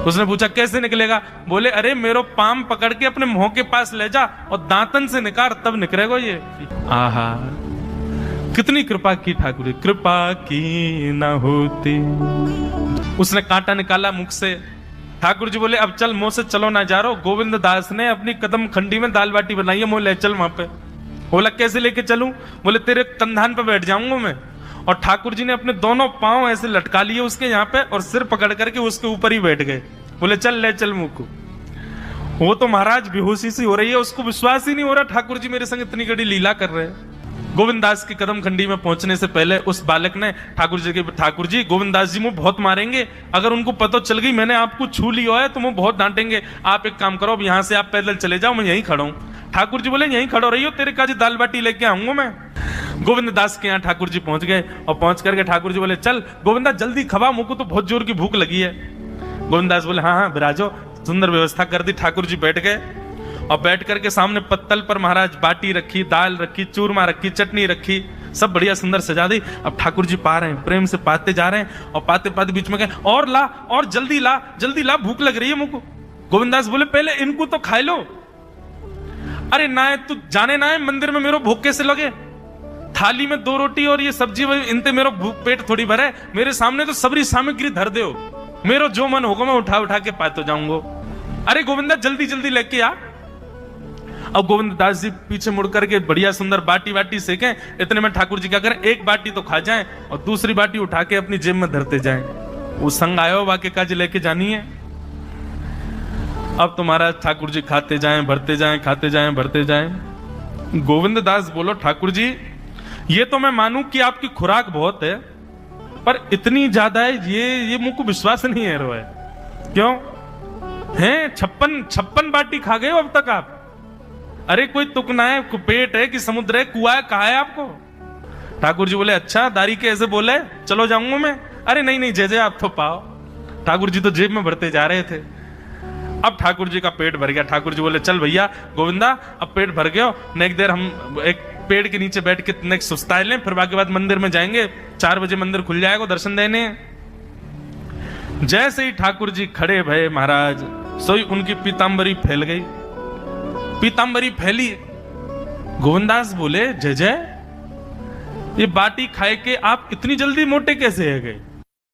उसने पूछा कैसे निकलेगा? बोले अरे मेरो पाम पकड़ के अपने मुंह के पास ले जा और दांतन से निकाल, तब निकलेगा ये। आहा, कितनी कृपा की ठाकुर जी, कृपा की ना होती। उसने कांटा निकाला मुख से। ठाकुर जी बोले अब चल, मुंह से चलो ना जा रहा। गोविंद दास ने अपनी कदम खंडी में दाल बाटी बनाई है, मुंह ले चल वहां पे। बोला कैसे लेके चलूं? बोले तेरे कंधान पे बैठ जाऊंगा मैं। और ठाकुर जी ने अपने दोनों पांव ऐसे लटका लिए उसके यहाँ पे और सिर पकड़ करके उसके ऊपर ही बैठ गए। बोले चल ले चल मुंह को। वो तो महाराज बेहोशी सी हो रही है, उसको विश्वास ही नहीं हो रहा ठाकुर जी मेरे संग इतनी बड़ी लीला कर रहे हैं। गोविंद दास की कदम खंडी में पहुंचने से पहले उस बालक ने ठाकुर जी गोविंद दास जी मुझे बहुत मारेंगे, अगर उनको पता चल गई मैंने आपको छू लिया है तो मुझे बहुत डांटेंगे। आप एक काम करो, अब यहाँ से आप पैदल चले जाओ, मैं यहीं खड़ा हूं। ठाकुर जी बोले यहीं खड़ो रही हो, तेरे काजी दाल बाटी लेके आऊंगा मैं। गोविंद दास के यहाँ ठाकुर जी पहुंच गए और पहुंच करके ठाकुर जी बोले चल गोविंद दास जल्दी खवा, मुझको तो बहुत जोर की भूख लगी है। गोविंद दास बोले हाँ हाँ बिराजो। सुंदर व्यवस्था कर दी। ठाकुर जी बैठ गए और बैठ करके सामने पत्तल पर महाराज बाटी रखी, दाल रखी, चूरमा रखी, चटनी रखी, सब बढ़िया सुंदर सजा दी। अब ठाकुर जी पा रहे हैं, प्रेम से पाते जा रहे हैं और पाते पाते बीच में गए और ला और जल्दी ला, भूख लग रही है मुझको। गोविंद दास बोले पहले इनको तो खाए लो। अरे ना तू जाने ना है मंदिर में मेरो भूख कैसे लगे? थाली में 2 रोटी और ये सब्जी, इनते मेरो भूख पेट थोड़ी भरे। मेरे सामने तो सबरी सामग्री धर दो, मेरो जो मन होगा मैं उठा के पाते जाऊंगा। अरे गोविंदा जल्दी लेके आ। अब गोविंद दास जी पीछे मुड़ करके बढ़िया सुंदर बाटी सेकें। इतने में ठाकुर जी क्या करें, एक बाटी तो खा जाएं और दूसरी बाटी उठा के अपनी जेब में धरते जाएं। वो संग आयो वाके काज लेके जानी है। अब तुम्हारा ठाकुर जी खाते जाएं भरते जाएं, खाते जाएं भरते जाएं। गोविंद दास बोलो ठाकुर जी ये तो मैं मानूं कि आपकी खुराक बहुत है, पर इतनी ज्यादा है ये मुझको विश्वास नहीं है रो है। क्यों हैं 56 बाटी खा गए हो अब तक आप? अरे कोई तुक ना है, पेट है कि समुद्र है, कुआ है, कहा है आपको? ठाकुर जी बोले अच्छा दारी के ऐसे बोले, चलो जाऊंगा मैं। अरे नहीं जय आप तो पाओ। ठाकुर जी तो जेब में भरते जा रहे थे। अब ठाकुर जी का पेट भर गया। ठाकुर जी बोले चल भैया गोविंदा अब पेट भर गया, नेक्स्ट देर हम एक पेड़ के नीचे बैठ के नेक्स्ट सुस्ताए लें, फिर बाकी बाद मंदिर में जाएंगे। 4 बजे मंदिर खुल जाएगा, दर्शन देने। जैसे ही ठाकुर जी खड़े भये महाराज, सोई उनकी पीतांबरी फैल गई। पीतांबरी फैली। गोविंदास बोले जय ये बाटी खाए के आप इतनी जल्दी मोटे कैसे है गए?